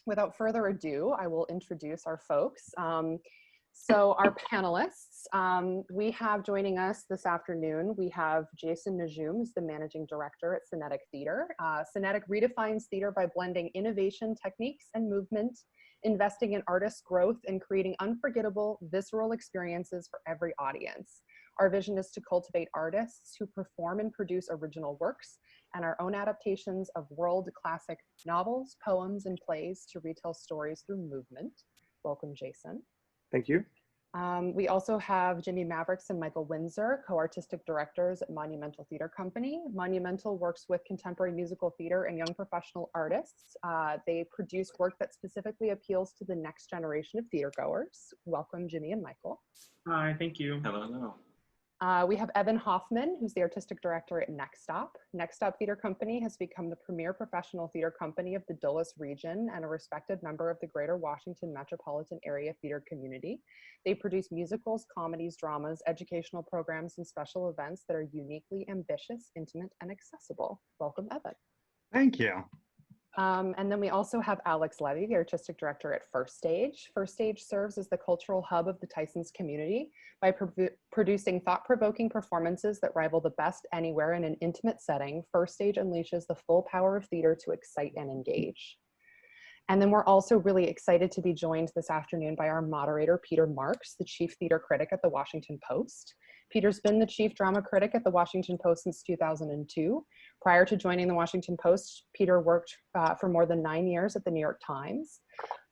Without further ado, I will introduce our folks. So our panelists, we have joining us this afternoon, we have Jason Najjoum, who's the Managing Director at Synetic Theater. Synetic redefines theater by blending innovation, techniques, and movement, investing in artists' growth and creating unforgettable, visceral experiences for every audience. Our vision is to cultivate artists who perform and produce original works and our own adaptations of world classic novels, poems, and plays to retell stories through movement. Welcome, Jason. Thank you. We also have Jimmy Mavrikes and Michael Windsor, co-artistic directors at Monumental Theatre Company. Monumental works with contemporary musical theater and young professional artists. They produce work that specifically appeals to the next generation of theatergoers. Welcome, Jimmy and Michael. Hi, thank you. Hello. We have Evan Hoffman, who's the artistic director at NextStop. NextStop Theater Company has become the premier professional theater company of the Dulles region and a respected member of the greater Washington metropolitan area theater community. They produce musicals, comedies, dramas, educational programs, and special events that are uniquely ambitious, intimate, and accessible. Welcome, Evan. Thank you. And then we also have Alex Levy, the artistic director at First Stage. First Stage serves as the cultural hub of the Tysons community by producing thought-provoking performances that rival the best anywhere in an intimate setting. First Stage unleashes the full power of theater to excite and engage. And then we're also really excited to be joined this afternoon by our moderator, Peter Marks, the chief theater critic at the Washington Post. Peter's been the chief drama critic at the Washington Post since 2002. Prior to joining the Washington Post, Peter worked for more than 9 years at the New York Times.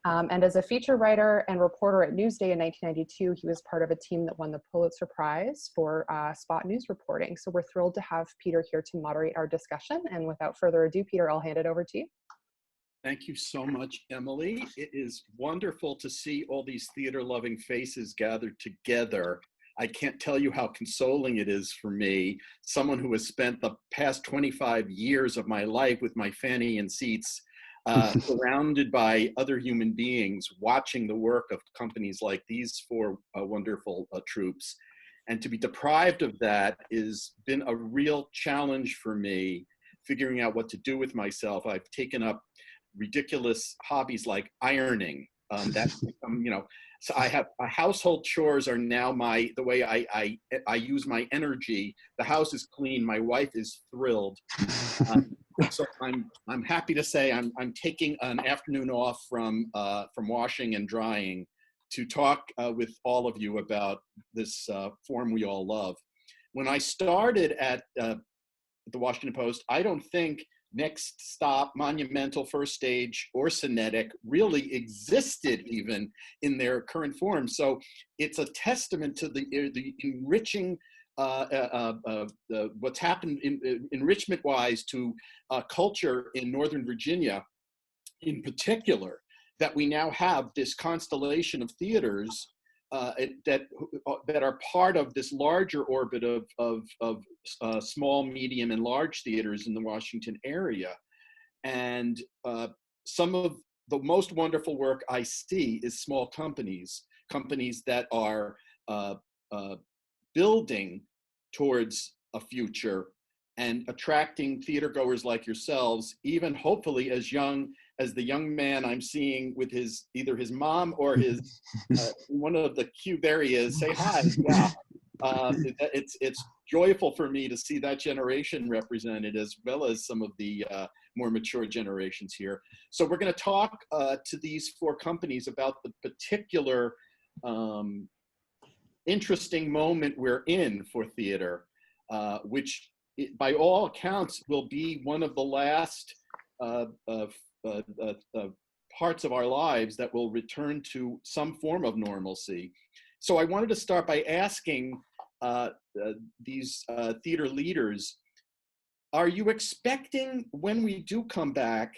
And as a feature writer and reporter at Newsday in 1992, he was part of a team that won the Pulitzer Prize for spot news reporting. So we're thrilled to have Peter here to moderate our discussion. And without further ado, Peter, I'll hand it over to you. Thank you so much, Emily. It is wonderful to see all these theater-loving faces gathered together. I can't tell you how consoling it is for me, someone who has spent the past 25 years of my life with my fanny in seats, surrounded by other human beings, watching the work of companies like these four wonderful troupes. And to be deprived of that has been a real challenge for me, figuring out what to do with myself. I've taken up ridiculous hobbies like ironing. That's become, so I have household chores are now the way I use my energy. The house is clean. My wife is thrilled. So I'm happy to say I'm taking an afternoon off from washing and drying to talk with all of you about this form we all love. When I started at the Washington Post, I don't think NextStop, Monumental, First Stage, or Synetic really existed even in their current form. So it's a testament to the enriching, what's happened enrichment-wise to culture in Northern Virginia in particular, that we now have this constellation of theaters that are part of this larger orbit of small, medium, and large theaters in the Washington area. And some of the most wonderful work I see is small companies that are building towards a future and attracting theatergoers like yourselves, even hopefully as young as the young man I'm seeing with either his mom or his one of the cute, there he is. Say hi. Yeah, it's joyful for me to see that generation represented, as well as some of the more mature generations here. So we're going to talk to these four companies about the particular interesting moment we're in for theater, which by all accounts will be one of the last parts of our lives that will return to some form of normalcy. So I wanted to start by asking these theater leaders, are you expecting when we do come back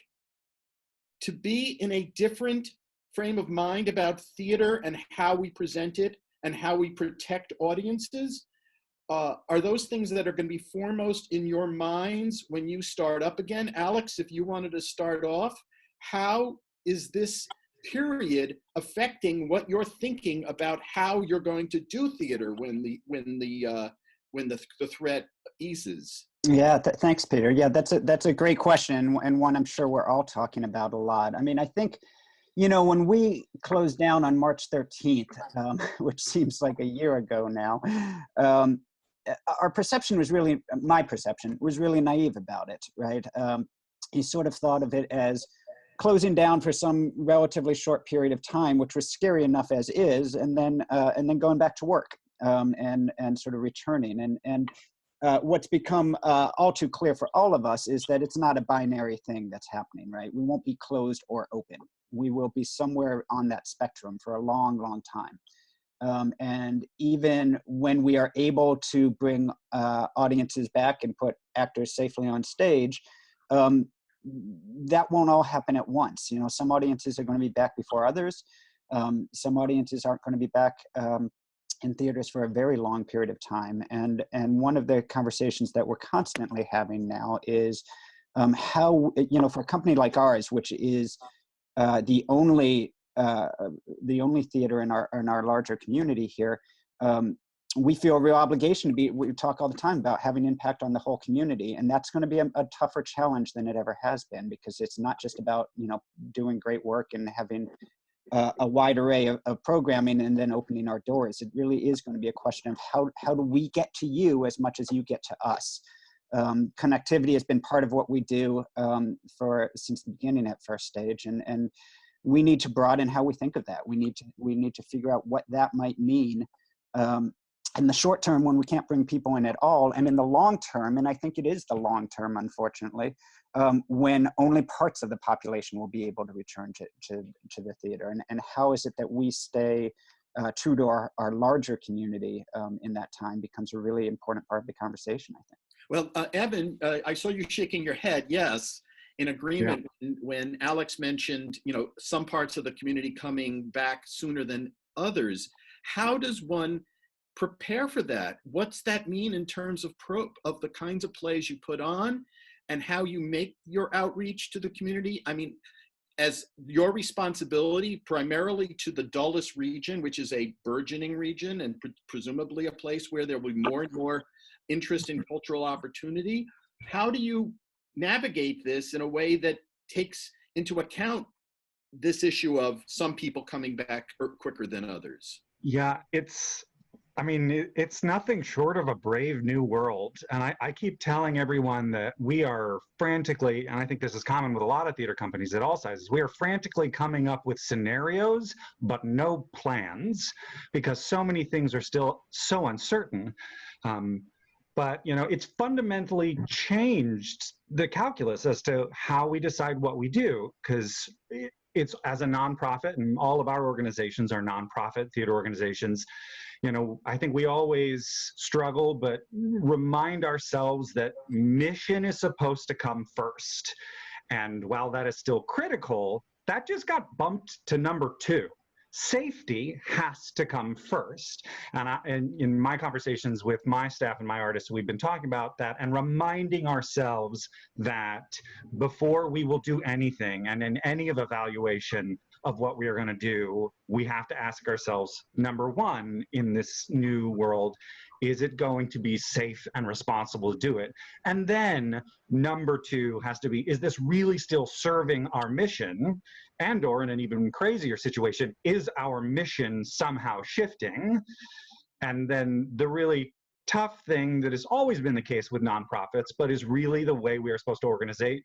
to be in a different frame of mind about theater and how we present it and how we protect audiences? Are those things that are going to be foremost in your minds when you start up again? Alex, if you wanted to start off, how is this period affecting what you're thinking about how you're going to do theater when the threat eases? Yeah, thanks, Peter. Yeah, that's a great question, and one I'm sure we're all talking about a lot. I mean, I think when we closed down on March 13th, which seems like a year ago now, our perception was really, my perception was really naive about it, right? You sort of thought of it as closing down for some relatively short period of time, which was scary enough as is, and then going back to work and sort of returning. And what's become all too clear for all of us is that it's not a binary thing that's happening, right? We won't be closed or open. We will be somewhere on that spectrum for a long, long time. And even when we are able to bring audiences back and put actors safely on stage, that won't all happen at once. Some audiences are going to be back before others. Some audiences aren't going to be back in theaters for a very long period of time. And one of the conversations that we're constantly having now is how, for a company like ours, which is the only theater in our larger community here, we feel a real obligation we talk all the time about having impact on the whole community. And that's going to be a tougher challenge than it ever has been, because it's not just about, doing great work and having a wide array of programming and then opening our doors. It really is going to be a question of how do we get to you as much as you get to us? Connectivity has been part of what we do since the beginning at First Stage, and we need to broaden how we think of that. We need to figure out what that might mean in the short term when we can't bring people in at all, and in the long term, and I think it is the long term, unfortunately, when only parts of the population will be able to return to the theater. And how is it that we stay true to our larger community in that time becomes a really important part of the conversation, I think. Well, Evan, I saw you shaking your head, yes, in agreement. Yeah. When Alex mentioned, some parts of the community coming back sooner than others. How does one prepare for that? What's that mean in terms of the kinds of plays you put on and how you make your outreach to the community? I mean, as your responsibility primarily to the Dulles region, which is a burgeoning region and presumably a place where there will be more and more interest in cultural opportunity, how do you navigate this in a way that takes into account this issue of some people coming back quicker than others? Yeah, it's nothing short of a brave new world. And I keep telling everyone that we are frantically, and I think this is common with a lot of theater companies at all sizes, we are frantically coming up with scenarios, but no plans, because so many things are still so uncertain. But it's fundamentally changed the calculus as to how we decide what we do, because it's, as a nonprofit, and all of our organizations are nonprofit theater organizations, I think we always struggle, but remind ourselves that mission is supposed to come first. And while that is still critical, that just got bumped to number 2. Safety has to come first. And in my conversations with my staff and my artists, we've been talking about that and reminding ourselves that before we will do anything, and in any of evaluation of what we are going to do, we have to ask ourselves, number 1, in this new world, is it going to be safe and responsible to do it? And then number 2 has to be, is this really still serving our mission? And or in an even crazier situation, is our mission somehow shifting? And then the really tough thing that has always been the case with nonprofits, but is really the way we are supposed to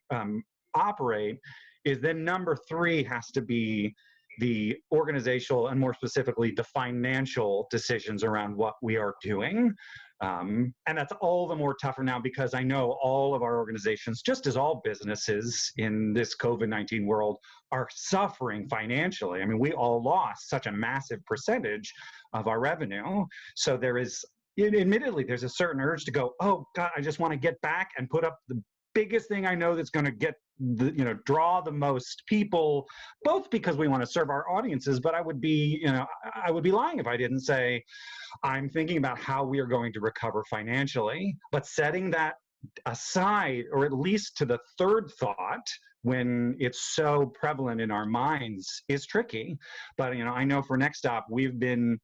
operate, is then number 3 has to be the organizational and more specifically the financial decisions around what we are doing. And that's all the more tougher now because I know all of our organizations, just as all businesses in this COVID-19 world, are suffering financially. I mean, we all lost such a massive percentage of our revenue. So there is, admittedly, there's a certain urge to go, oh God, I just want to get back and put up the biggest thing I know that's going to get draw the most people, both because we want to serve our audiences, but I would be lying if I didn't say I'm thinking about how we are going to recover financially, but setting that aside, or at least to the third thought when it's so prevalent in our minds, is tricky. But I know for NextStop, we've been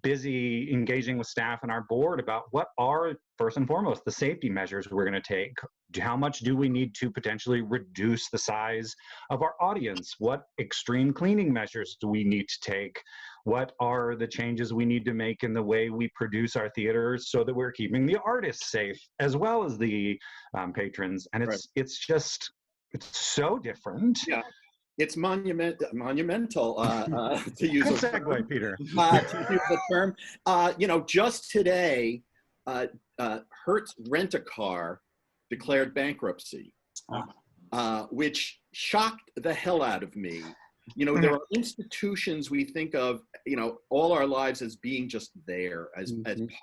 busy engaging with staff and our board about what are, first and foremost, the safety measures we're going to take. How much do we need to potentially reduce the size of our audience? What extreme cleaning measures do we need to take? What are the changes we need to make in the way we produce our theaters so that we're keeping the artists safe as well as the patrons? And it's just, it's so different. Yeah. It's monumental, to use Good a segue, Peter. to use the term. You know, just today, Hertz Rent-A-Car declared bankruptcy, which shocked the hell out of me. You know, there are institutions we think of, you know, all our lives as being just there, as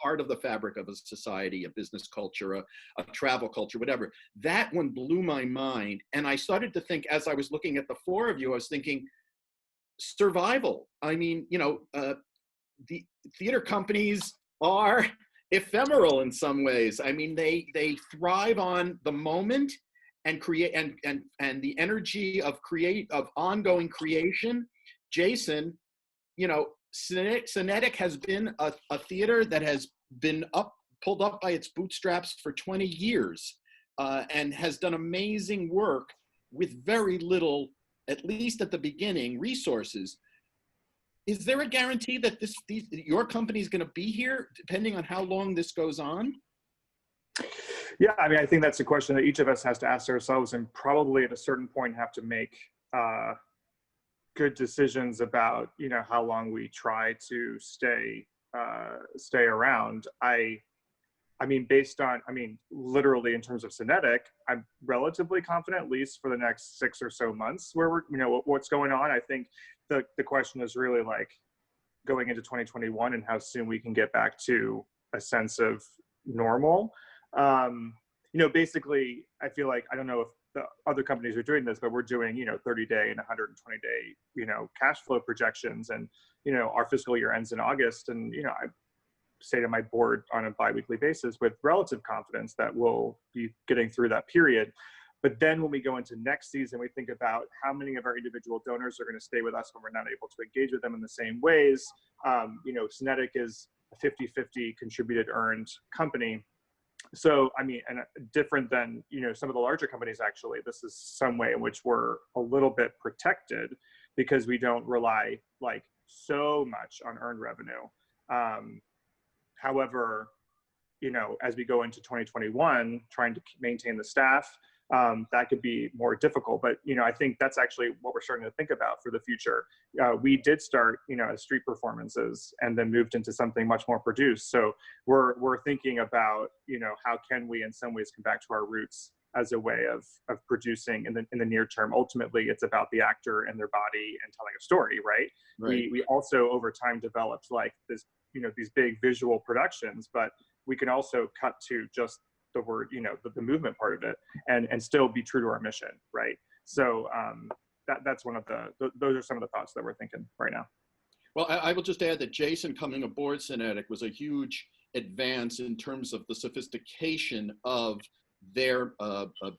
part of the fabric of a society, a business culture, a travel culture, whatever. That one blew my mind. And I started to think, as I was looking at the four of you, I was thinking, survival. I mean, you know, the theater companies are ephemeral in some ways. I mean, they thrive on the moment and create and the energy of ongoing creation. Jason, you know, Synetic has been a theater that has been pulled up by its bootstraps for 20 years and has done amazing work with very little, at least at the beginning, resources. Is there a guarantee that your company is going to be here, depending on how long this goes on? Yeah, I mean, I think that's a question that each of us has to ask ourselves, and probably at a certain point have to make good decisions about, you know, how long we try to stay around. I mean, literally in terms of Synetic, I'm relatively confident, at least for the next 6 or so months, where we're, you know, what's going on. I think the question is really like going into 2021 and how soon we can get back to a sense of normal. You know, basically, I feel like, I don't know if the other companies are doing this, but we're doing, you know, 30-day and 120-day, you know, cash flow projections. And, you know, our fiscal year ends in August. And, you know, I say to my board on a biweekly basis with relative confidence that we'll be getting through that period. But then when we go into next season, we think about how many of our individual donors are going to stay with us when we're not able to engage with them in the same ways. You know, Synetic is a 50-50 contributed earned company. So, I mean, and different than, you know, some of the larger companies, actually, this is some way in which we're a little bit protected because we don't rely like so much on earned revenue. However, you know, as we go into 2021, trying to maintain the staff, that could be more difficult. But, you know, I think that's actually what we're starting to think about for the future. We did start, you know, as street performances and then moved into something much more produced. So we're thinking about, you know, how can we in some ways come back to our roots as a way of producing in the near term. Ultimately, it's about the actor and their body and telling a story, right? We also over time developed like this, you know, these big visual productions, but we can also cut to just the word, you know, the movement part of it and still be true to our mission, right? So that's one of those are some of the thoughts that we're thinking right now. Well, I will just add that Jason coming aboard Synetic was a huge advance in terms of the sophistication of their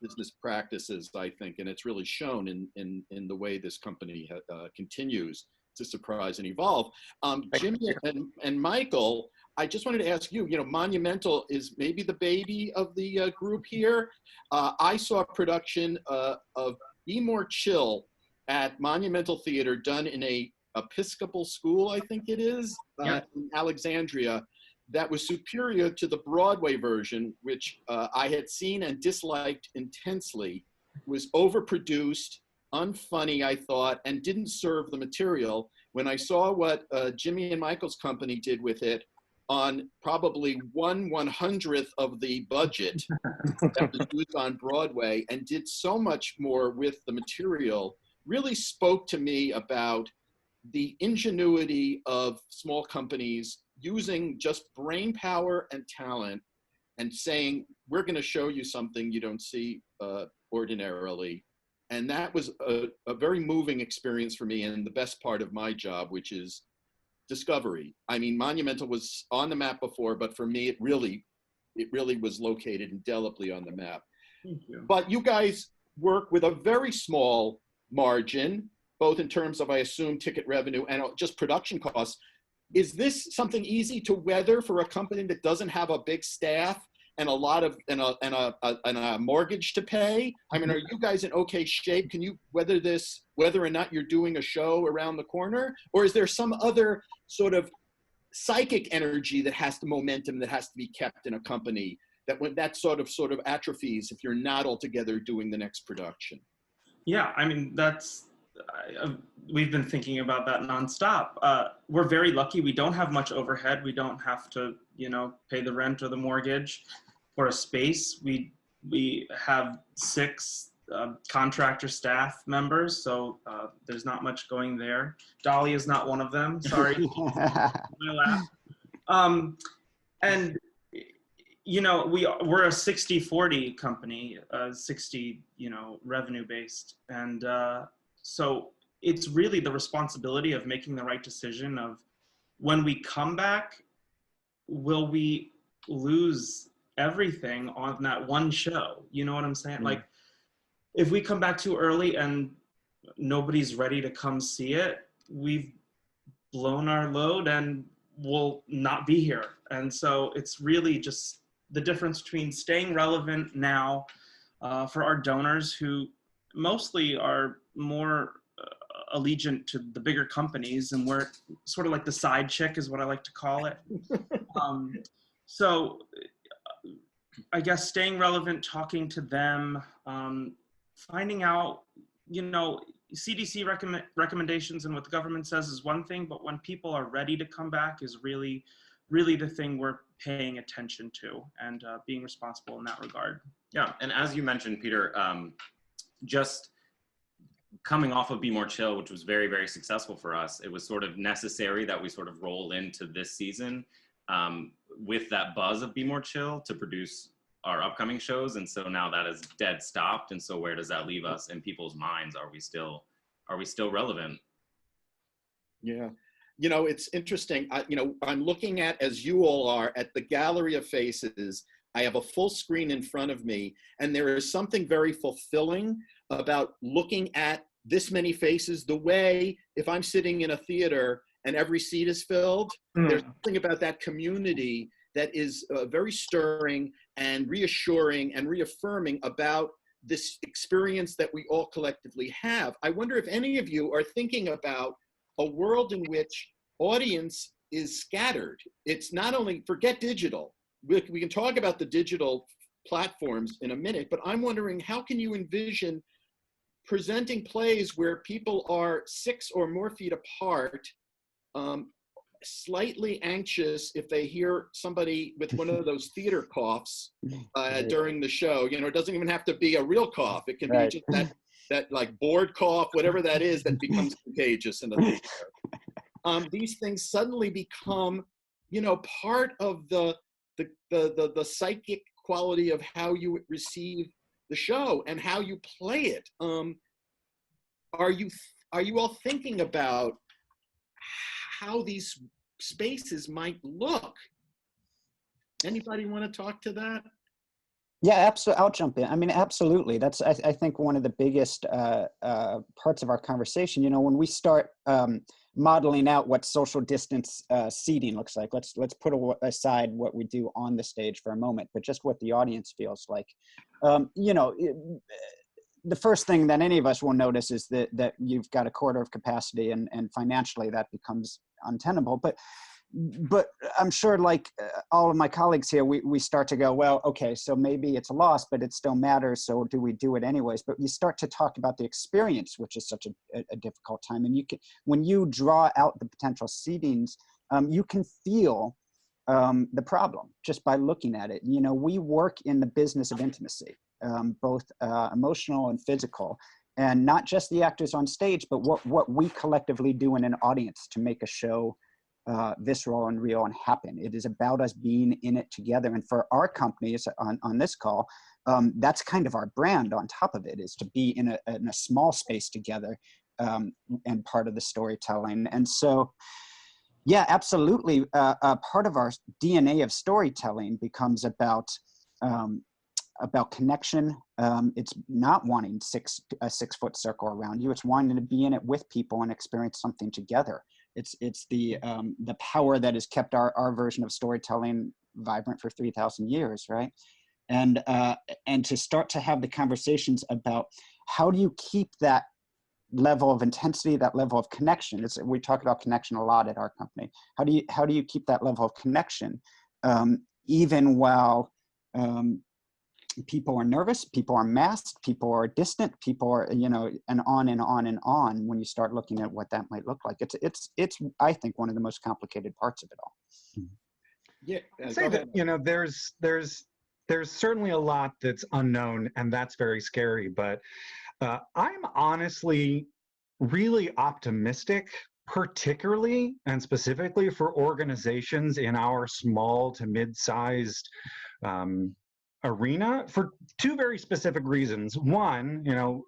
business practices, I think, and it's really shown in the way this company continues to surprise and evolve. Jimmy and Michael, I just wanted to ask you, you know, Monumental is maybe the baby of the group here. I saw a production of Be More Chill at Monumental Theater done in a Episcopal school, I think it is, in Alexandria, that was superior to the Broadway version, which I had seen and disliked intensely. It was overproduced, unfunny, I thought, and didn't serve the material. When I saw what Jimmy and Michael's company did with it on probably 1/100th of the budget that was used on Broadway and did so much more with the material, really spoke to me about the ingenuity of small companies using just brain power and talent and saying, we're going to show you something you don't see ordinarily. And that was a very moving experience for me and the best part of my job, which is discovery. I mean, Monumental was on the map before, but for me, it really was located indelibly on the map. Thank you. But you guys work with a very small margin, both in terms of, I assume, ticket revenue and just production costs. is this something easy to weather for a company that doesn't have a big staff and a lot of and a mortgage to pay? I mean, are you guys in okay shape? Can you weather this, whether or not you're doing a show around the corner, or is there some other sort of psychic energy that has the momentum that has to be kept in a company that when that sort of atrophies if you're not altogether doing the next production? Yeah, I mean, we've been thinking about that nonstop. We're very lucky. We don't have much overhead. We don't have to, pay the rent or the mortgage for a space. We have 6 contractor staff members, so there's not much going there. Dolly is not one of them. Sorry. My laugh. And we're a 60-40 company, 60, revenue based. And so it's really the responsibility of making the right decision of when we come back, will we lose everything on that one show? You know what I'm saying? Like, if we come back too early and nobody's ready to come see it, we've blown our load and we'll not be here. And so it's really just the difference between staying relevant now for our donors who mostly are more allegiant to the bigger companies, and we're sort of like the side chick is what I like to call it. So I guess staying relevant, talking to them, finding out, CDC recommendations and what the government says is one thing, but when people are ready to come back is really, really the thing we're paying attention to, and being responsible in that regard. Yeah, and as you mentioned, Peter, just coming off of Be More Chill, which was very, very successful for us, it was sort of necessary that we sort of roll into this season with that buzz of Be More Chill to produce our upcoming shows. And so now that is dead stopped. And so where does that leave us in people's minds? Are we still relevant? Yeah. It's interesting. I'm looking at, as you all are, at the gallery of faces. I have a full screen in front of me, and there is something very fulfilling about looking at this many faces, the way if I'm sitting in a theater and every seat is filled, there's something about that community that is very stirring and reassuring and reaffirming about this experience that we all collectively have. I wonder if any of you are thinking about a world in which audience is scattered. It's not only, forget digital. We can talk about the digital platforms in a minute, but I'm wondering, how can you envision presenting plays where people are 6 or more feet apart, slightly anxious if they hear somebody with one of those theater coughs during the show? It doesn't even have to be a real cough. It can be just that like bored cough, whatever that is, that becomes contagious in the theater. These things suddenly become, part of the psychic quality of how you receive the show and how you play it. Are you all thinking about how these spaces might look? Anybody want to talk to that? Yeah, absolutely. I'll jump in. I mean, absolutely. That's, I think, one of the biggest parts of our conversation. When we start modeling out what social distance seating looks like, let's put aside what we do on the stage for a moment, but just what the audience feels like. The first thing that any of us will notice is that you've got a quarter of capacity, and financially that becomes untenable. But I'm sure, like all of my colleagues here, we start to go, well, okay, so maybe it's a loss, but it still matters. So do we do it anyways? But you start to talk about the experience, which is such a difficult time. And when you draw out the potential seatings, you can feel the problem just by looking at it. We work in the business of intimacy, both emotional and physical, and not just the actors on stage, but what we collectively do in an audience to make a show visceral and real and happen. It is about us being in it together. And for our companies on this call, that's kind of our brand on top of it, is to be in a small space together and part of the storytelling. And so, yeah, absolutely. Part of our DNA of storytelling becomes about connection. It's not wanting a 6-foot circle around you. It's wanting to be in it with people and experience something together. It's the power that has kept our version of storytelling vibrant for 3,000 years, right? And to start to have the conversations about how do you keep that level of intensity, that level of connection. We talk about connection a lot at our company. How do you keep that level of connection even while people are nervous, people are masked, people are distant, people are, you know, and on and on and on. When you start looking at what that might look like, it's I think one of the most complicated parts of it all. Yeah, I'd say that, you know, there's certainly a lot that's unknown, and that's very scary. But I'm honestly really optimistic, particularly and specifically for organizations in our small to mid-sized arena, for two very specific reasons. One, you know,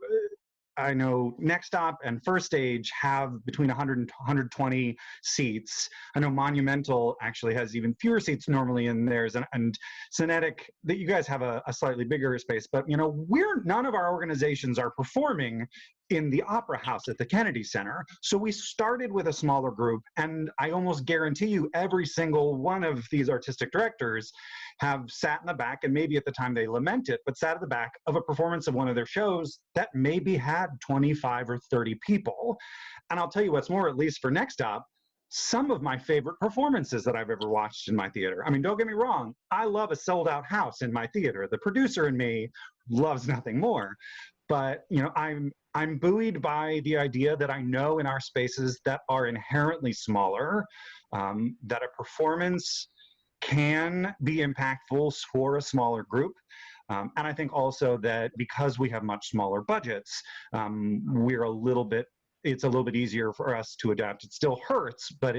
I know NextStop and First Stage have between 100 and 120 seats. I know Monumental actually has even fewer seats normally in theirs, and Synetic, that you guys have a slightly bigger space. But you know, none of our organizations are performing in the Opera House at the Kennedy Center. So we started with a smaller group, and I almost guarantee you every single one of these artistic directors have sat in the back, and maybe at the time they lament it, but sat at the back of a performance of one of their shows that maybe had 25 or 30 people. And I'll tell you what's more, at least for NextStop, some of my favorite performances that I've ever watched in my theater. I mean, don't get me wrong, I love a sold out house in my theater. The producer in me loves nothing more. But you know, I'm buoyed by the idea that I know in our spaces that are inherently smaller, that a performance can be impactful for a smaller group. And I think also that because we have much smaller budgets, it's a little bit easier for us to adapt. It still hurts, but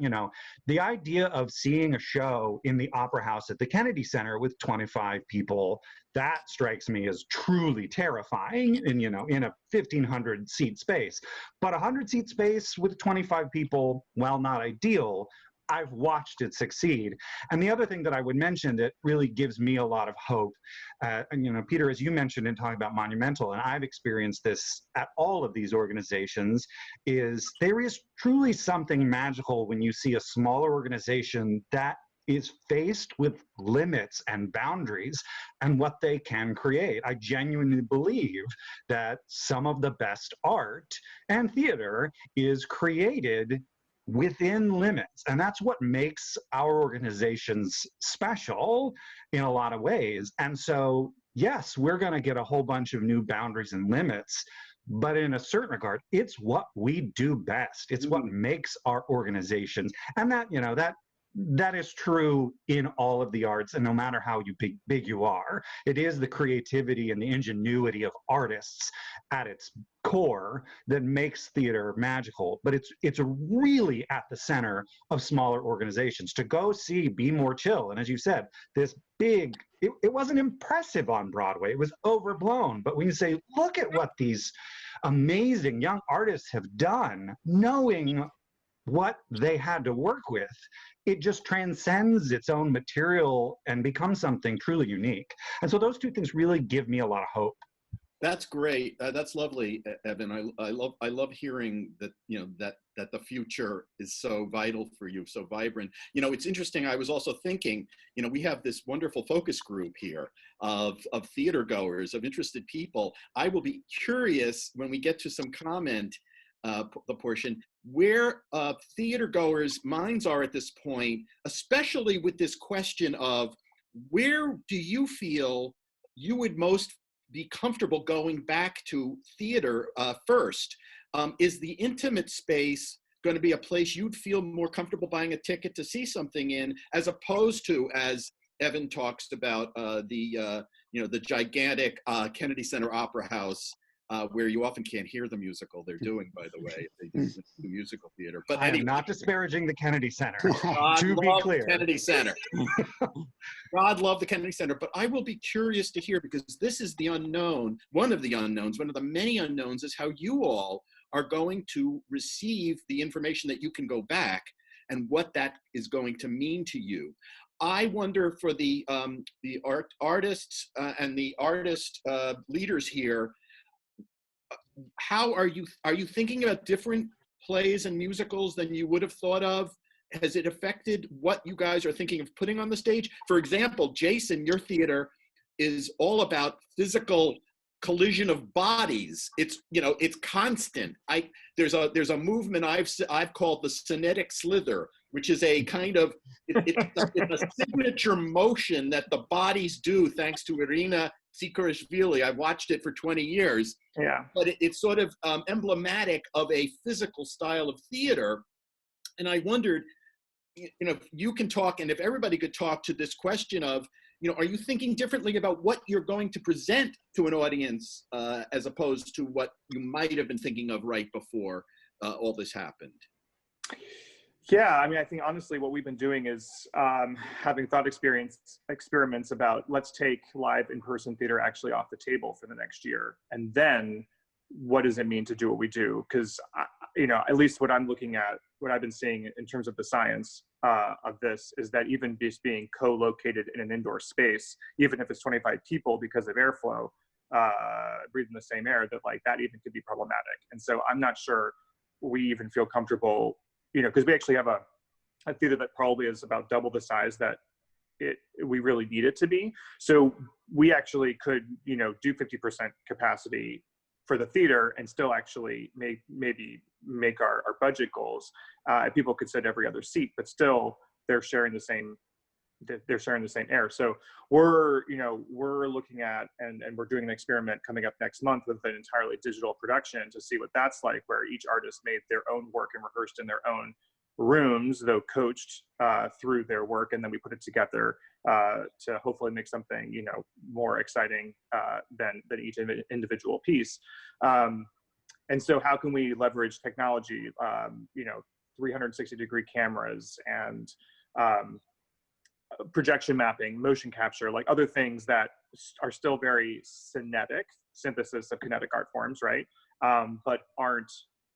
you know, the idea of seeing a show in the Opera House at the Kennedy Center with 25 people, that strikes me as truly terrifying in, you know, in a 1,500 seat space. But 100 seat space with 25 people, while not ideal, I've watched it succeed. And the other thing that I would mention that really gives me a lot of hope, and you know, Peter, as you mentioned in talking about Monumental, and I've experienced this at all of these organizations, is there is truly something magical when you see a smaller organization that is faced with limits and boundaries and what they can create. I genuinely believe that some of the best art and theater is created within limits. And that's what makes our organizations special in a lot of ways. And so, yes, we're going to get a whole bunch of new boundaries and limits, but in a certain regard, it's what we do best. It's what makes our organizations. And that, you know, that is true in all of the arts, and no matter how big you are, it is the creativity and the ingenuity of artists at its core that makes theater magical. But it's really at the center of smaller organizations. To go see Be More Chill, and as you said, this big, it wasn't impressive on Broadway, it was overblown. But when you say, look at what these amazing young artists have done, knowing what they had to work with, it just transcends its own material and becomes something truly unique. And so those two things really give me a lot of hope. That's great. That's lovely, Evan. I love hearing that, you know, that the future is so vital for you, so vibrant. You know, it's interesting. I was also thinking, you know, we have this wonderful focus group here of theater goers, of interested people. I will be curious when we get to some comment, the portion, where theater goers' minds are at this point, especially with this question of where do you feel you would most be comfortable going back to theater first? Is the intimate space going to be a place you'd feel more comfortable buying a ticket to see something in, as opposed to, as Evan talks about, the gigantic Kennedy Center Opera House, where you often can't hear the musical they're doing, by the way, if they do musical theater. But anyway, I'm not disparaging the Kennedy Center, to be clear. Kennedy Center. God love the Kennedy Center. But I will be curious to hear, because this is the unknown, one of the unknowns, one of the many unknowns, is how you all are going to receive the information that you can go back and what that is going to mean to you. I wonder for the artists and the artist leaders here, how are you thinking about different plays and musicals than you would have thought of? Has it affected what you guys are thinking of putting on the stage? For example, Jason, your theater is all about physical collision of bodies. It's, you know, it's constant. There's a movement I've called the Synetic Slither, which is a kind of, it's a signature motion that the bodies do thanks to Irina Sikorishvili. I've watched it for 20 years. Yeah. But it's sort of emblematic of a physical style of theater. And I wondered, you know, if you can talk, and if everybody could talk to this question of, you know, are you thinking differently about what you're going to present to an audience as opposed to what you might have been thinking of right before all this happened? Yeah, I mean, I think honestly what we've been doing is having thought experiments about, let's take live in-person theater actually off the table for the next year. And then what does it mean to do what we do? Because, you know, at least what I'm looking at, what I've been seeing in terms of the science of this is that even just being co-located in an indoor space, even if it's 25 people because of airflow, breathing the same air, that like that even could be problematic. And so I'm not sure we even feel comfortable, you know, because we actually have a theater that probably is about double the size that we really need it to be. So we actually could, you know, do 50% capacity for the theater and still actually maybe make our budget goals. People could sit every other seat, but still they're sharing the same air. So we're looking at, and we're doing an experiment coming up next month with an entirely digital production to see what that's like, where each artist made their own work and rehearsed in their own rooms, though coached through their work, and then we put it together to hopefully make something, you know, more exciting than each individual piece. And so how can we leverage technology, you know, 360-degree cameras and projection mapping, motion capture, like other things that are still very synetic, synthesis of kinetic art forms, right? But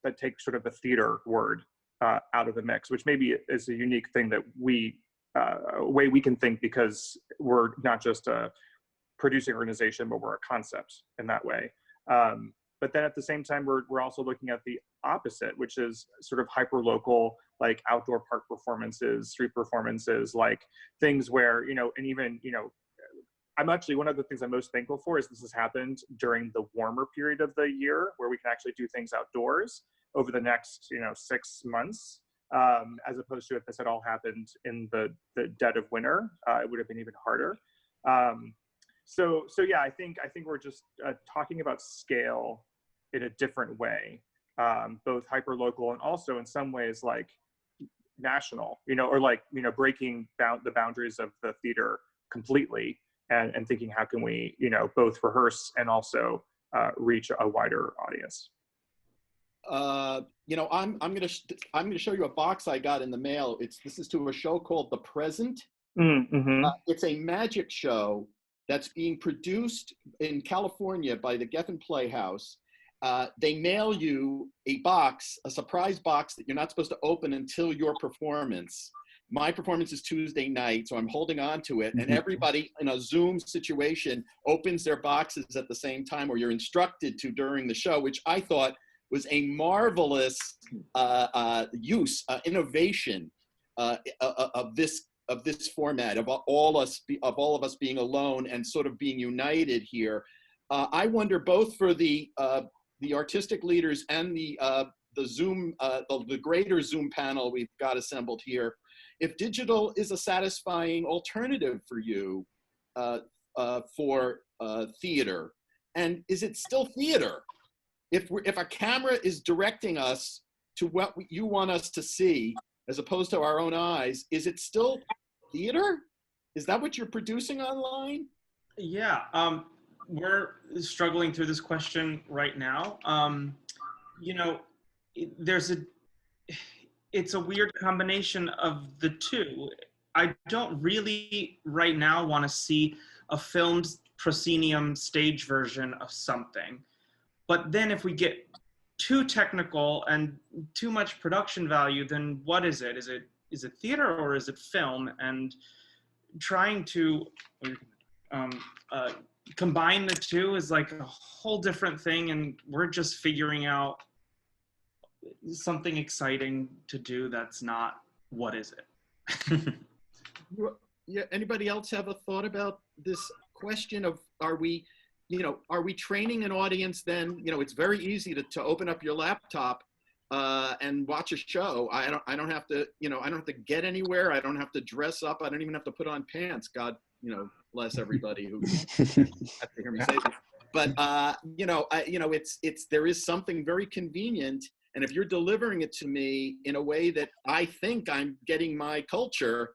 that take sort of the theater word out of the mix, which maybe is a unique thing that way we can think, because we're not just a producing organization, but we're a concept in that way. But then at the same time, we're also looking at the opposite, which is sort of hyper-local, like outdoor park performances, street performances, like things where, you know, and even, you know, I'm actually, one of the things I'm most thankful for is this has happened during the warmer period of the year, where we can actually do things outdoors over the next, you know, 6 months, as opposed to if this had all happened in the dead of winter, it would have been even harder. So yeah, I think we're just talking about scale in a different way, both hyper-local and also in some ways like national, you know, or like, you know, breaking the boundaries of the theater completely, and thinking how can we, you know, both rehearse and also reach a wider audience. You know, I'm gonna show you a box I got in the mail. This is to a show called The Present. Mm-hmm. It's a magic show that's being produced in California by the Geffen Playhouse. They mail you a box, a surprise box that you're not supposed to open until your performance. My performance is Tuesday night, so I'm holding on to it. And everybody in a Zoom situation opens their boxes at the same time, or you're instructed to during the show, which I thought was a marvelous innovation of this format, of all of us being alone and sort of being united here. I wonder, both for the artistic leaders and the Zoom, the greater Zoom panel we've got assembled here, if digital is a satisfying alternative for you for theater, and is it still theater? If a camera is directing us to what you want us to see, as opposed to our own eyes, is it still theater? Is that what you're producing online? Yeah, we're struggling through this question right now. You know, it's a weird combination of the two. I don't really right now want to see a filmed proscenium stage version of something. But then if we get too technical and too much production value, then what is it? Is it theater or is it film? And trying to combine the two is like a whole different thing, and we're just figuring out something exciting to do that's not, what is it? Yeah, anybody else have a thought about this question of, are we training an audience then? It's very easy to open up your laptop and watch a show. I don't have to, I don't have to get anywhere. I don't have to dress up. I don't even have to put on pants. God, bless everybody who has to hear me say this. But there is something very convenient, and if you're delivering it to me in a way that I think I'm getting my culture,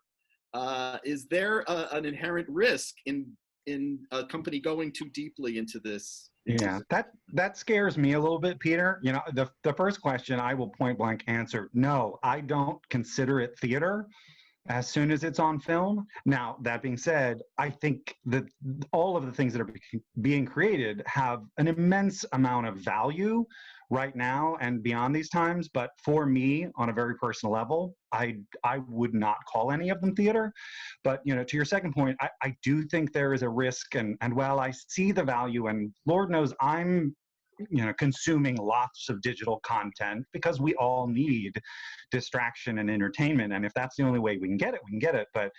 is there an inherent risk in a company going too deeply into this? Yeah, that scares me a little bit, Peter. The first question I will point blank answer, no, I don't consider it theater as soon as it's on film. Now, that being said, I think that all of the things that are being created have an immense amount of value right now and beyond these times. But for me, on a very personal level, I would not call any of them theater. But to your second point, I do think there is a risk, and while I see the value, and Lord knows I'm consuming lots of digital content because we all need distraction and entertainment. And if that's the only way we can get it, we can get it. But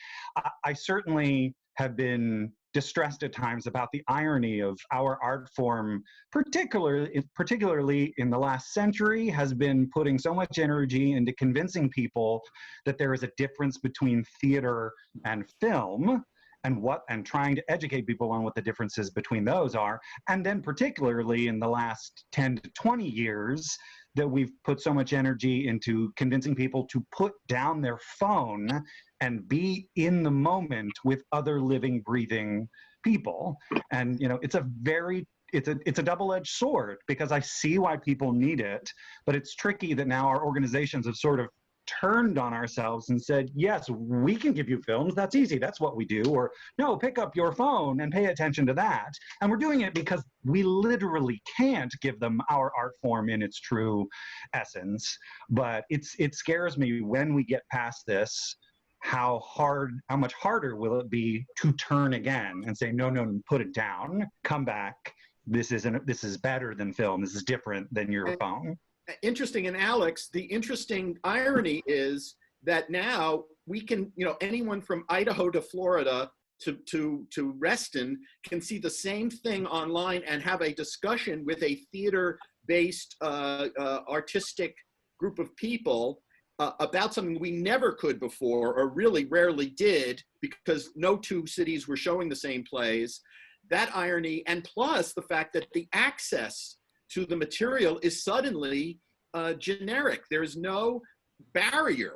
I certainly have been distressed at times about the irony of our art form, particularly in the last century, has been putting so much energy into convincing people that there is a difference between theater and film, and trying to educate people on what the differences between those are. And then particularly in the last 10 to 20 years, that we've put so much energy into convincing people to put down their phone and be in the moment with other living, breathing people. And it's a double-edged sword, because I see why people need it, but it's tricky that now our organizations have sort of turned on ourselves and said, yes, we can give you films, that's easy, that's what we do, or no, pick up your phone and pay attention to that. And we're doing it because we literally can't give them our art form in its true essence. But it scares me when we get past this, how much harder will it be to turn again and say, no, put it down, come back, this is better than film, this is different than your phone. Interesting. And Alex, the interesting irony is that now we can, anyone from Idaho to Florida to Reston can see the same thing online and have a discussion with a theater-based artistic group of people about something we never could before, or really rarely did, because no two cities were showing the same plays. That irony, and plus the fact that the access to the material is suddenly generic. There's no barrier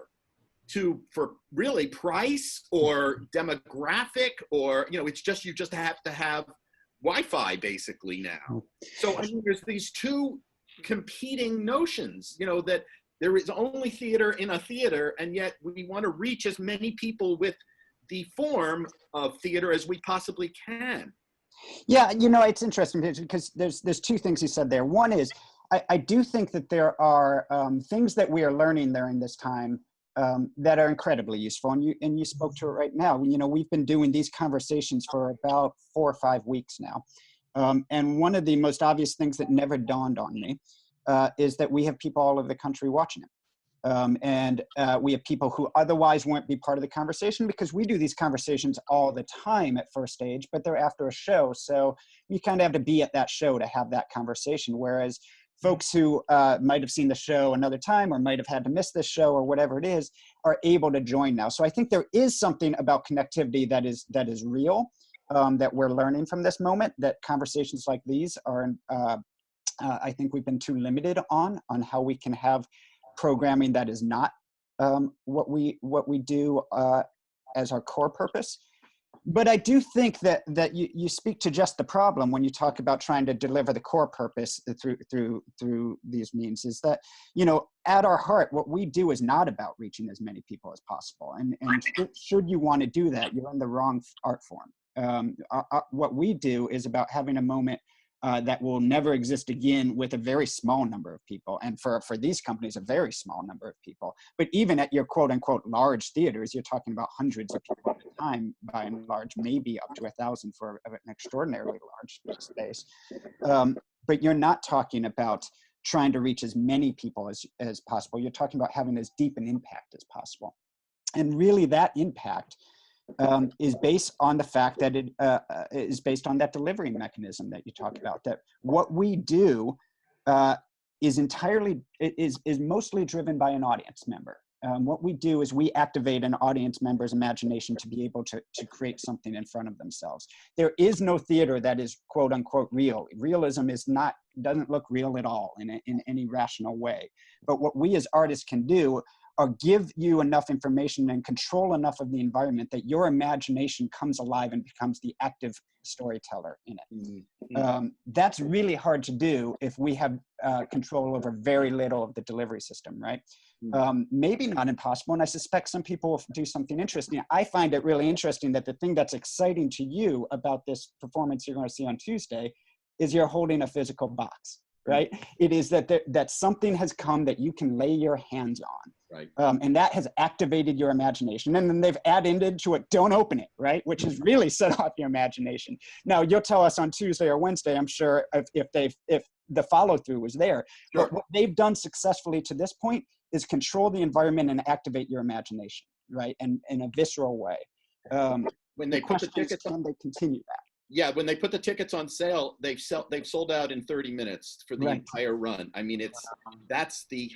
for really price or demographic, or it's just, you just have to have Wi-Fi basically now. So there's these two competing notions, that there is only theater in a theater, and yet we want to reach as many people with the form of theater as we possibly can. Yeah, it's interesting because there's two things you said there. One is, I do think that there are things that we are learning during this time that are incredibly useful, and you spoke to it right now. We've been doing these conversations for about 4 or 5 weeks now, and one of the most obvious things that never dawned on me is that we have people all over the country watching it. And we have people who otherwise won't be part of the conversation, because we do these conversations all the time at First Stage, but they're after a show. So you kind of have to be at that show to have that conversation. Whereas folks who might have seen the show another time, or might have had to miss this show, or whatever it is, are able to join now. So I think there is something about connectivity that is real, that we're learning from this moment, that conversations like these are, I think we've been too limited on how we can have programming that is not what we do as our core purpose. But I do think that you speak to just the problem when you talk about trying to deliver the core purpose through these means, is that, at our heart, what we do is not about reaching as many people as possible. And should you want to do that, you're in the wrong art form. What we do is about having a moment that will never exist again with a very small number of people. And for these companies, a very small number of people. But even at your quote unquote large theaters, you're talking about hundreds of people at a time, by and large, maybe up to 1,000 for an extraordinarily large space. But you're not talking about trying to reach as many people as possible. You're talking about having as deep an impact as possible. And really that impact is based on the fact that it is based on that delivery mechanism that you talk about, that what we do is mostly driven by an audience member. What we do is we activate an audience member's imagination to be able to create something in front of themselves. There is no theater that is quote unquote real. Realism doesn't look real at all in any rational way. But what we as artists can do are give you enough information and control enough of the environment that your imagination comes alive and becomes the active storyteller in it. Mm-hmm. That's really hard to do if we have control over very little of the delivery system, right? Maybe not impossible, and I suspect some people will do something interesting. I find it really interesting that the thing that's exciting to you about this performance you're going to see on Tuesday is you're holding a physical box, right? It is that something has come that you can lay your hands on. Right. And that has activated your imagination. And then they've added to it, don't open it, right? Which has really set off your imagination. Now, you'll tell us on Tuesday or Wednesday, I'm sure, if the follow-through was there. Sure. But what they've done successfully to this point is control the environment and activate your imagination, right? And in a visceral way. When they put the tickets on, they continue that. Yeah, when they put the tickets on sale, they've sold out in 30 minutes for the entire run. I mean, that's the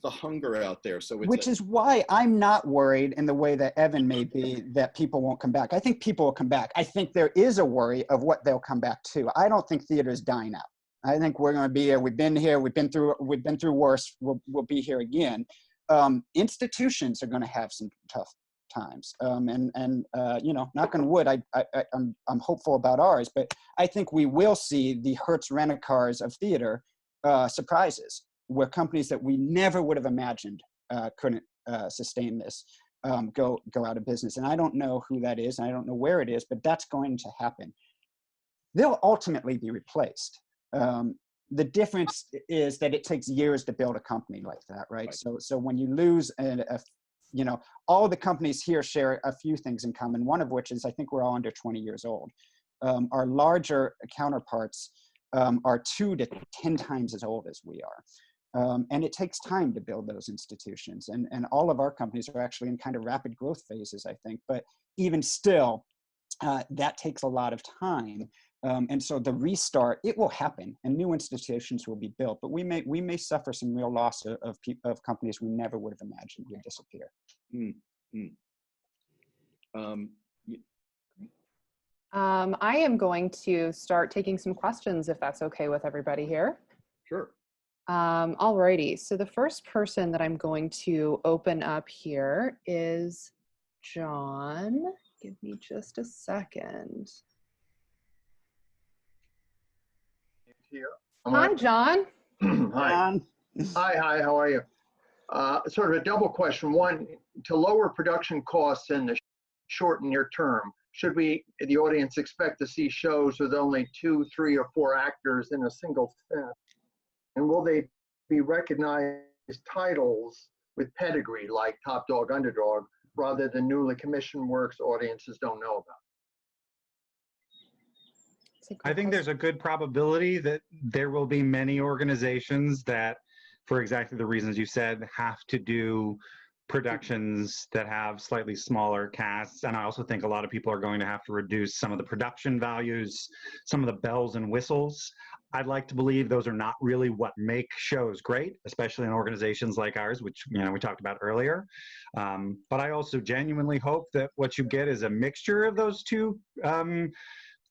hunger out there. So which is why I'm not worried in the way that Evan may be that people won't come back. I think people will come back. I think there is a worry of what they'll come back to. I don't think theater is dying out. I think we're going to be here. We've been here. We've been through worse. We'll be here again. Institutions are going to have some tough times, and you know, knock on wood, I'm hopeful about ours, but I think we will see the Hertz rent-a-cars of theater surprises, where companies that we never would have imagined couldn't sustain this go out of business. And I don't know who that is, and I don't know where it is, but that's going to happen. They'll ultimately be replaced. The difference is that it takes years to build a company like that, right? So when you lose you know, all the companies here share a few things in common, one of which is I think we're all under 20 years old. Our larger counterparts are 2 to 10 times as old as we are. And it takes time to build those institutions. And all of our companies are actually in kind of rapid growth phases, I think. But even still, that takes a lot of time. And so the restart, it will happen, and new institutions will be built, but we may suffer some real loss of companies we never would have imagined would disappear. I am going to start taking some questions, if that's okay with everybody here. Sure. Alrighty, so the first person that I'm going to open up here is John. Give me just a second. Here. Hi, John. Hi. Hi, how are you? Sort of a double question. One, to lower production costs in the short and near term, should the audience expect to see shows with only 2, 3, or 4 actors in a single set? And will they be recognized titles with pedigree like Top Dog, Underdog, rather than newly commissioned works audiences don't know about? I think there's a good probability that there will be many organizations that, for exactly the reasons you said, have to do productions that have slightly smaller casts. And I also think a lot of people are going to have to reduce some of the production values, some of the bells and whistles. I'd like to believe those are not really what make shows great, especially in organizations like ours, which, you know, we talked about earlier. But I also genuinely hope that what you get is a mixture of those two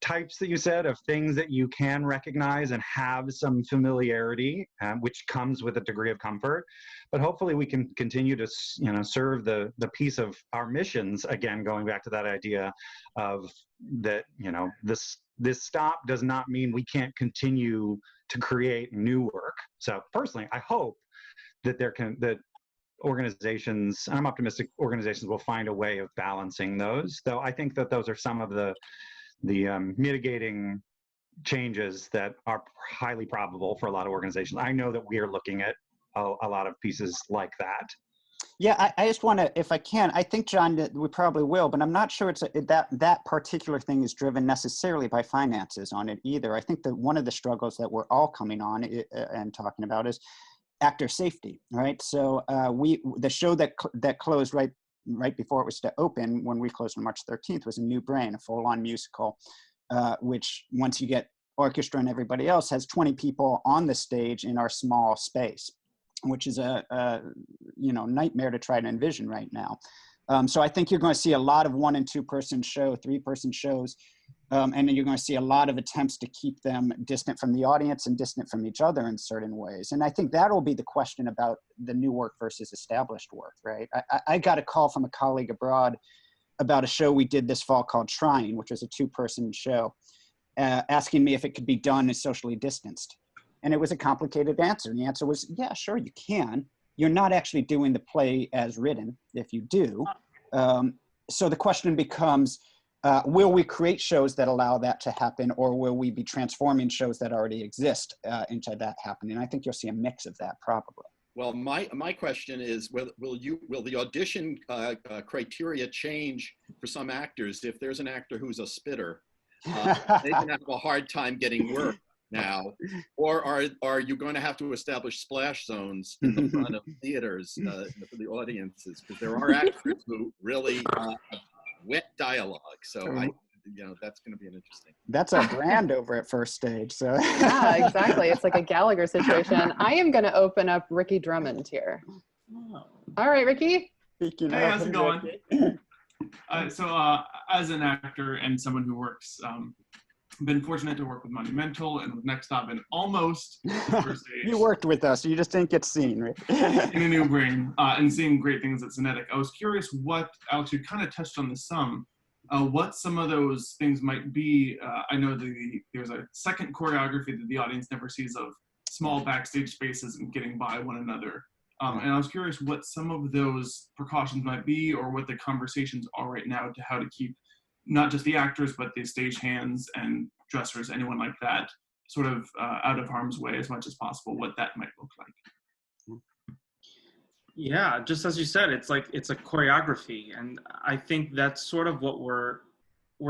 types that you said, of things that you can recognize and have some familiarity, which comes with a degree of comfort. But hopefully we can continue to, you know, serve the piece of our missions, again, going back to that idea of that, you know, this stop does not mean we can't continue to create new work. So personally, I hope that that organizations, and I'm optimistic organizations will find a way of balancing those, though I think that those are some of the mitigating changes that are highly probable for a lot of organizations. I know that we are looking at a lot of pieces like that. Yeah, I just want to, if I can, I think, John, that we probably will, but I'm not sure it's that particular thing is driven necessarily by finances on it either. I think that one of the struggles that we're all coming on and talking about is actor safety, right? So the show that closed right before it was to open, when we closed on March 13th, was A New Brain, a full-on musical, which once you get orchestra and everybody else, has 20 people on the stage in our small space, which is a nightmare to try to envision right now. So I think you're going to see a lot of 1- and 2-person show, 3-person shows, and then you're going to see a lot of attempts to keep them distant from the audience and distant from each other in certain ways. And I think that'll be the question about the new work versus established work, right? I got a call from a colleague abroad about a show we did this fall called Trying, which was a 2-person show, asking me if it could be done as socially distanced. And it was a complicated answer. And the answer was, yeah, sure, you can. You're not actually doing the play as written if you do. So the question becomes, will we create shows that allow that to happen, or will we be transforming shows that already exist into that happening? I think you'll see a mix of that probably. Well, my question is, will the audition criteria change for some actors if there's an actor who's a spitter? They can have a hard time getting work now, or are you going to have to establish splash zones in the front of theaters for the audiences? Because there are actors who really wet dialogue. So that's going to be an interesting. That's our brand over at First Stage. So yeah, exactly. It's like a Gallagher situation. I am going to open up Ricky Drummond here. Oh. All right, Ricky. Hey, how's it going? So as an actor and someone who works, been fortunate to work with Monumental and with NextStop and almost First Stage. You worked with us, you just didn't get seen, right? In A New Brain, and seeing great things at Synetic. I was curious what, Alex, you kind of touched on the some, what some of those things might be. I know there's a second choreography that the audience never sees of small backstage spaces and getting by one another. And I was curious what some of those precautions might be, or what the conversations are right now to how to keep not just the actors, but the stagehands and dressers, anyone like that, sort of out of harm's way as much as possible, what that might look like. Yeah, just as you said, it's a choreography, and I think that's sort of what we're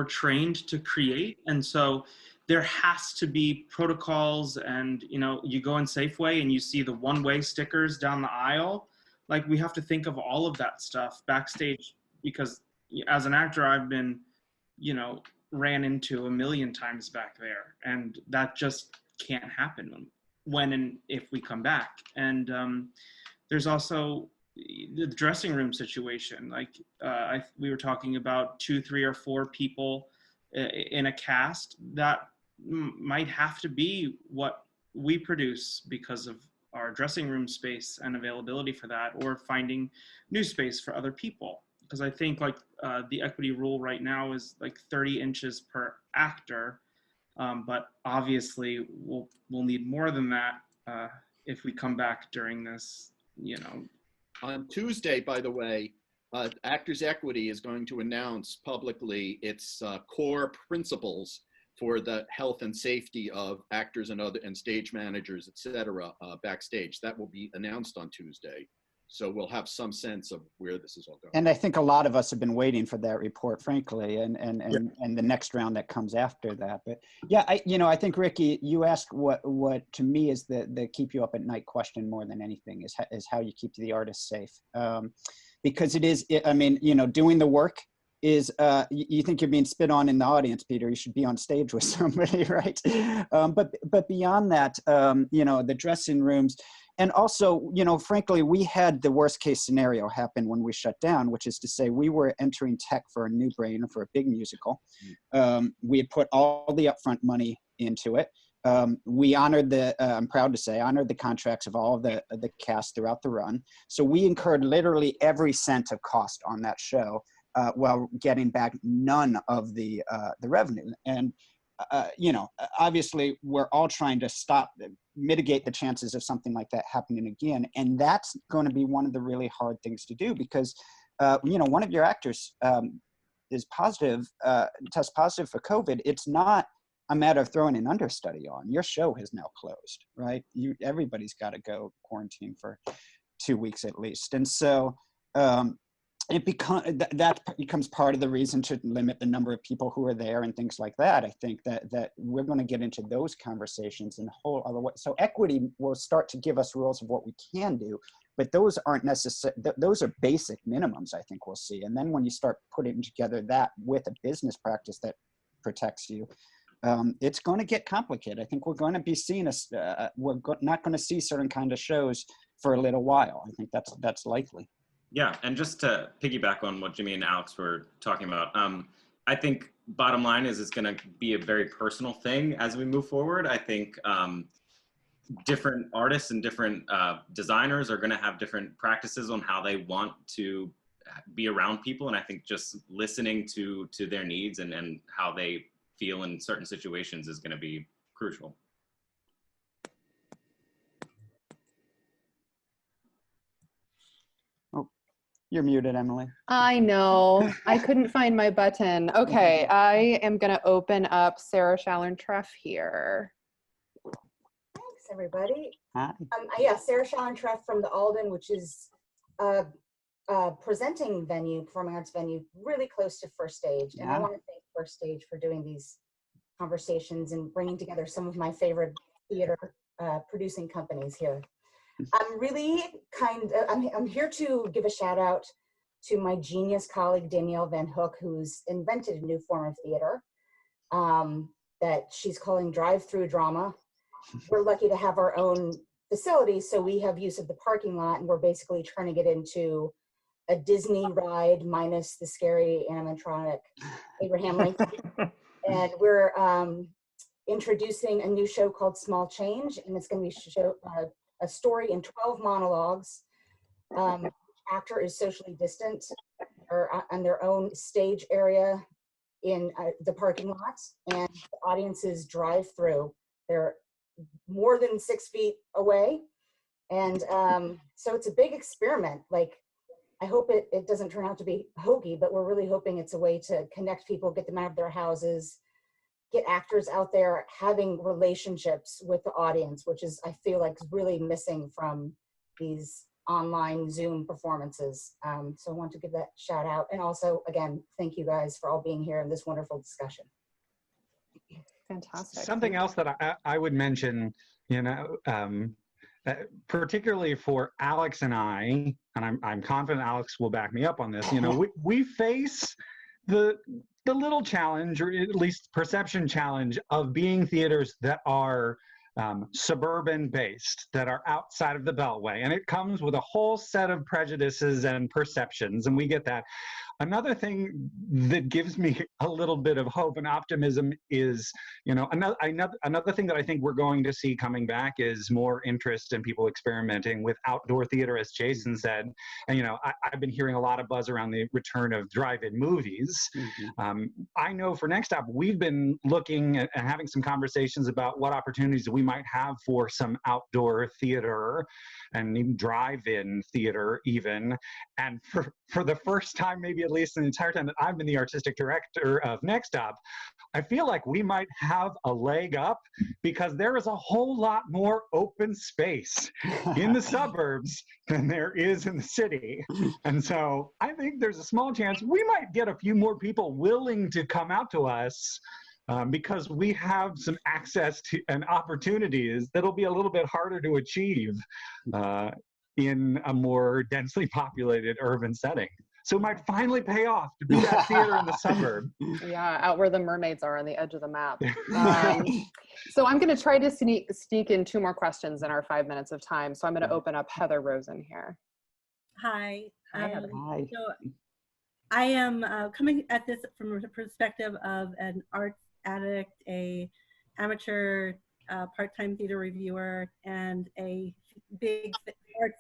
trained to create. And so there has to be protocols, and you go in Safeway and you see the one-way stickers down the aisle. Like, we have to think of all of that stuff backstage, because as an actor, I've been ran into a million times back there, and that just can't happen when and if we come back. And there's also the dressing room situation. Like we were talking about 2, 3, or 4 people in a cast. That might have to be what we produce because of our dressing room space and availability for that, or finding new space for other people. Because I think the equity rule right now is like 30 inches per actor, but obviously we'll need more than that if we come back during this. On Tuesday, by the way, Actors Equity is going to announce publicly its core principles for the health and safety of actors and stage managers, et cetera, backstage. That will be announced on Tuesday. So we'll have some sense of where this is all going. And I think a lot of us have been waiting for that report, frankly, and the next round that comes after that. But yeah, I think, Ricky, you asked what to me is the keep you up at night question more than anything, is how you keep the artist safe. Because doing the work is, you think you're being spit on in the audience, Peter, you should be on stage with somebody, right? But beyond that, the dressing rooms. And also, frankly, we had the worst case scenario happen when we shut down, which is to say we were entering tech for A New Brain, for a big musical. We had put all the upfront money into it. We honored I'm proud to say, honored the contracts of all of the cast throughout the run. So we incurred literally every cent of cost on that show while getting back none of the revenue. And obviously we're all trying to mitigate the chances of something like that happening again. And that's going to be one of the really hard things to do, because, one of your actors is positive, test positive for COVID. It's not a matter of throwing an understudy on. Your show has now closed, right? Everybody's got to go quarantine for 2 weeks at least. And so that becomes part of the reason to limit the number of people who are there and things like that. I think that we're going to get into those conversations in a whole other way. So equity will start to give us rules of what we can do, but those aren't necessary. Those are basic minimums, I think we'll see. And then when you start putting together that with a business practice that protects you, it's going to get complicated. I think we're going to be seeing not going to see certain kind of shows for a little while. I think that's likely. Yeah, and just to piggyback on what Jimmy and Alex were talking about, I think bottom line is it's going to be a very personal thing as we move forward. I think different artists and different designers are going to have different practices on how they want to be around people, and I think just listening to their needs and how they feel in certain situations is going to be crucial. You're muted, Emily. I know. I couldn't find my button. Okay, I am going to open up Sarah Shallon-Treff here. Thanks, everybody. Hi. Yeah, Sarah Shallon-Treff from the Alden, which is a presenting venue, performing arts venue, really close to First Stage. And I want to thank First Stage for doing these conversations and bringing together some of my favorite theater producing companies here. I'm really I'm here to give a shout out to my genius colleague, Danielle Van Hook, who's invented a new form of theater that she's calling drive-through drama. We're lucky to have our own facility, so we have use of the parking lot, and we're basically turning it into a Disney ride minus the scary animatronic Abraham Lincoln. And we're introducing a new show called Small Change, and it's going to be a story in 12 monologues. Actor is socially distant or on their own stage area in the parking lot, and the audiences drive through. They're more than 6 feet away. And so it's a big experiment. Like, I hope it doesn't turn out to be hokey, but we're really hoping it's a way to connect people, get them out of their houses, get actors out there having relationships with the audience, which is, I feel like, really missing from these online Zoom performances. So I want to give that shout out. And also, again, thank you guys for all being here in this wonderful discussion. Fantastic. Something else that I would mention, particularly for Alex and I, and I'm confident Alex will back me up on this, we face the little challenge, or at least perception challenge, of being theaters that are suburban based, that are outside of the Beltway. And it comes with a whole set of prejudices and perceptions, and we get that. Another thing that gives me a little bit of hope and optimism is, another thing that I think we're going to see coming back is more interest in people experimenting with outdoor theater, as Jason said. And, I've been hearing a lot of buzz around the return of drive-in movies. Mm-hmm. I know for NextStop, we've been looking at and having some conversations about what opportunities we might have for some outdoor theater and even drive-in theater even. And for the first time, maybe at least in the entire time that I've been the artistic director of NextStop, I feel like we might have a leg up, because there is a whole lot more open space in the suburbs than there is in the city. And so I think there's a small chance we might get a few more people willing to come out to us, because we have some access to and opportunities that'll be a little bit harder to achieve in a more densely populated urban setting. So it might finally pay off to be that theater in the suburb. Yeah, out where the mermaids are on the edge of the map. So I'm going to try to sneak in 2 more questions in our 5 minutes of time. So I'm going to open up Heather Rosen here. Hi. Hi. So I am coming at this from the perspective of an arts addict, a amateur part-time theater reviewer, and a big arts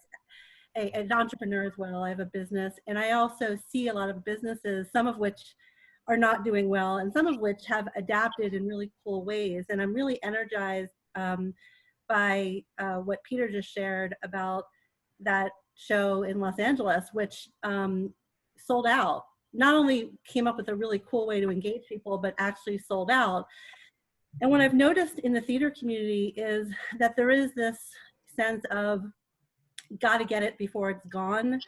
an entrepreneur as well. I have a business, and I also see a lot of businesses, some of which are not doing well and some of which have adapted in really cool ways. And I'm really energized by what Peter just shared about that show in Los Angeles, which sold out. Not only came up with a really cool way to engage people, but actually sold out. And what I've noticed in the theater community is that there is this sense of got to get it before it's gone.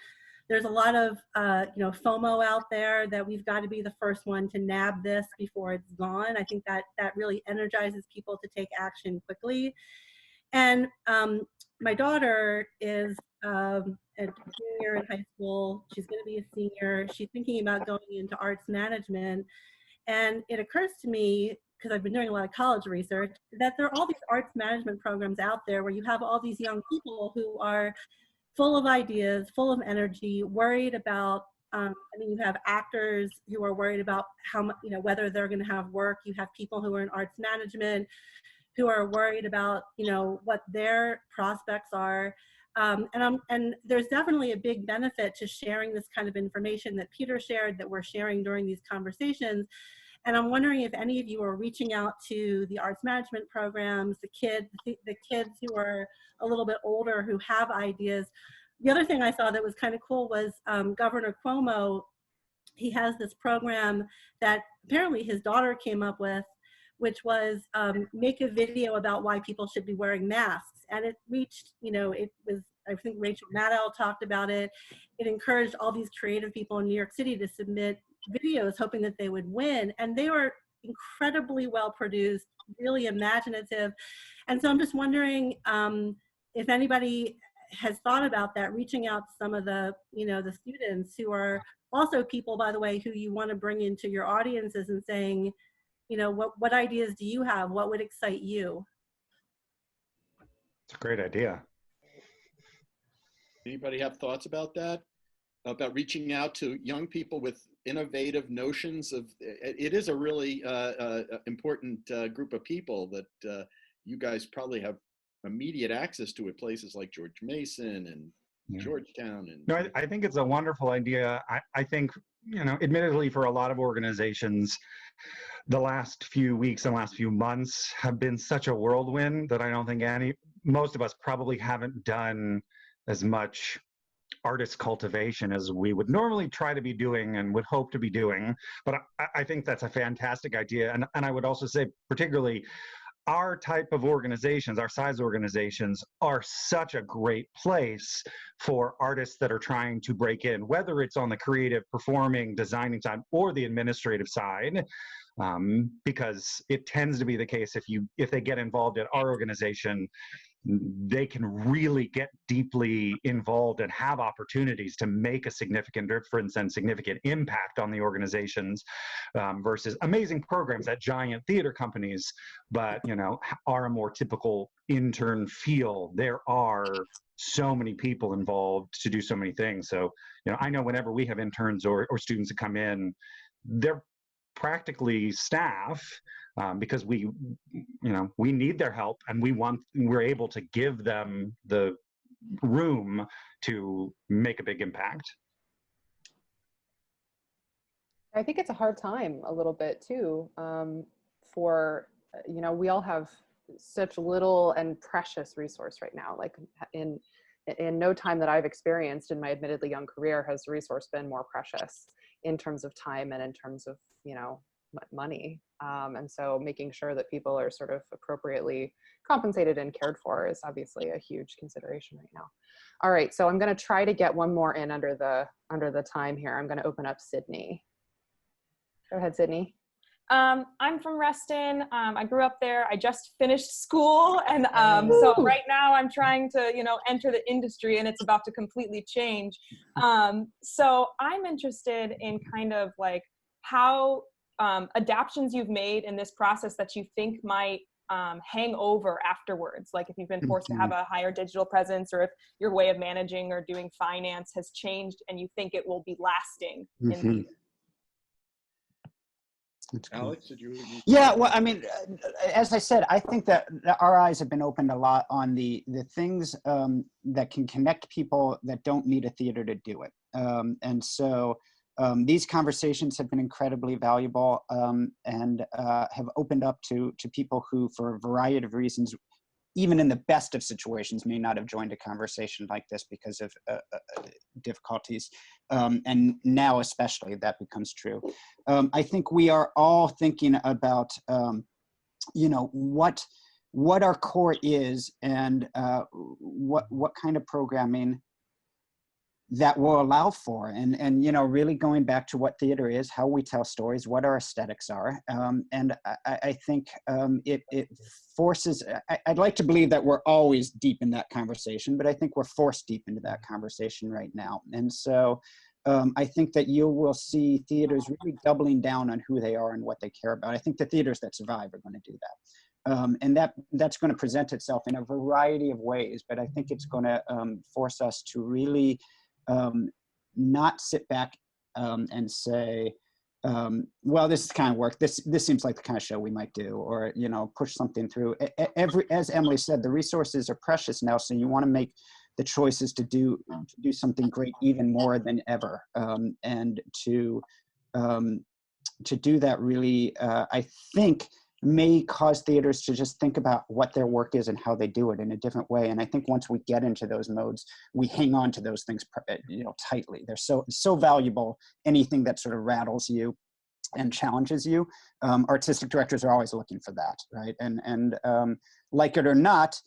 There's a lot of FOMO out there that we've got to be the first one to nab this before it's gone. I think that really energizes people to take action quickly. And my daughter is a junior in high school. She's going to be a senior. She's thinking about going into arts management. And it occurs to me, because I've been doing a lot of college research, that there are all these arts management programs out there where you have all these young people who are full of ideas, full of energy, worried about, you have actors who are worried about how, whether they're going to have work. You have people who are in arts management who are worried about, what their prospects are. And there's definitely a big benefit to sharing this kind of information that Peter shared, that we're sharing during these conversations. And I'm wondering if any of you are reaching out to the arts management programs, the kids who are a little bit older who have ideas. The other thing I saw that was kind of cool was Governor Cuomo. He has this program that apparently his daughter came up with, which was make a video about why people should be wearing masks. And it reached, it was, I think Rachel Maddow talked about it. It encouraged all these creative people in New York City to submit videos hoping that they would win. And they were incredibly well produced, really imaginative. And so I'm just wondering if anybody has thought about that, reaching out to some of the, the students who are also people, by the way, who you want to bring into your audiences and saying, what ideas do you have? What would excite you? It's a great idea. Anybody have thoughts about that? About reaching out to young people with innovative notions of, it is a really important group of people that you guys probably have immediate access to at places like George Mason and Georgetown. And no, I think it's a wonderful idea. I think, admittedly for a lot of organizations, the last few weeks and last few months have been such a whirlwind that I don't think most of us probably haven't done as much artist cultivation as we would normally try to be doing and would hope to be doing. But I think that's a fantastic idea. And I would also say, particularly, our type of organizations, our size organizations, are such a great place for artists that are trying to break in, whether it's on the creative, performing, designing side or the administrative side, because it tends to be the case if they get involved at our organization, they can really get deeply involved and have opportunities to make a significant difference and significant impact on the organizations, versus amazing programs at giant theater companies, but are a more typical intern feel. There are so many people involved to do so many things. So I know whenever we have interns or students that come in, they're practically staff, because we need their help, and we're able to give them the room to make a big impact. I think it's a hard time a little bit too, for, we all have such little and precious resource right now. Like in no time that I've experienced in my admittedly young career has resource been more precious in terms of time and in terms of, money. And so making sure that people are sort of appropriately compensated and cared for is obviously a huge consideration right now. All right, so I'm going to try to get one more in under the time here. I'm going to open up Sydney. Go ahead, Sydney. I'm from Reston. I grew up there. I just finished school, and so right now I'm trying to, enter the industry, and it's about to completely change. So I'm interested in kind of like how adaptions you've made in this process that you think might hang over afterwards. Like if you've been forced to have a higher digital presence, or if your way of managing or doing finance has changed and you think it will be lasting in Alex, did you? Yeah, well, I mean, as I said, I think that our eyes have been opened a lot on the things that can connect people that don't need a theater to do it. And so these conversations have been incredibly valuable, and have opened up to people who, for a variety of reasons, even in the best of situations, may not have joined a conversation like this because of difficulties. And now especially that becomes true. I think we are all thinking about, what what our core is and what kind of programming that will allow for, and you know, really going back to what theater is, how we tell stories, what our aesthetics are, and I think it forces. I'd like to believe that we're always deep in that conversation, but I think we're forced deep into that conversation right now, and so I think that you will see theaters really doubling down on who they are and what they care about. I think the theaters that survive are going to do that. And that's going to present itself in a variety of ways, but I think it's going to force us to really not sit back and say, well, this is the kind of work, this seems like the kind of show we might do, or, you know, push something through. As Emily said, the resources are precious now, so you want to make the choices to do something great even more than ever, and to do that really, I think, may cause theaters to just think about what their work is and how they do it in a different way. And I think once we get into those modes, we hang on to those things, you know, tightly. They're so valuable. Anything that sort of rattles you and challenges you, artistic directors are always looking for that, right? And like it or not,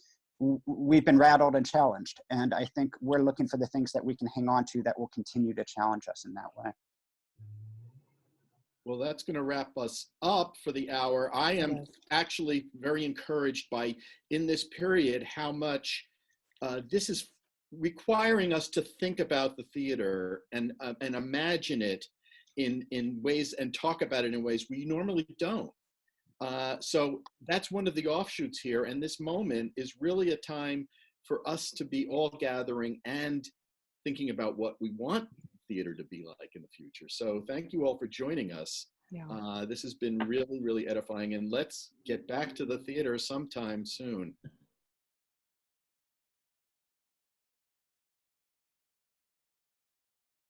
we've been rattled and challenged. And I think we're looking for the things that we can hang on to that will continue to challenge us in that way. Well, that's going to wrap us up for the hour. I am actually very encouraged by, in this period, how much this is requiring us to think about the theater and imagine it in ways, and talk about it in ways we normally don't. So that's one of the offshoots here. And this moment is really a time for us to be all gathering and thinking about what we want theater to be like in the future. So thank you all for joining us. Yeah. This has been really, really edifying, and let's get back to the theater sometime soon.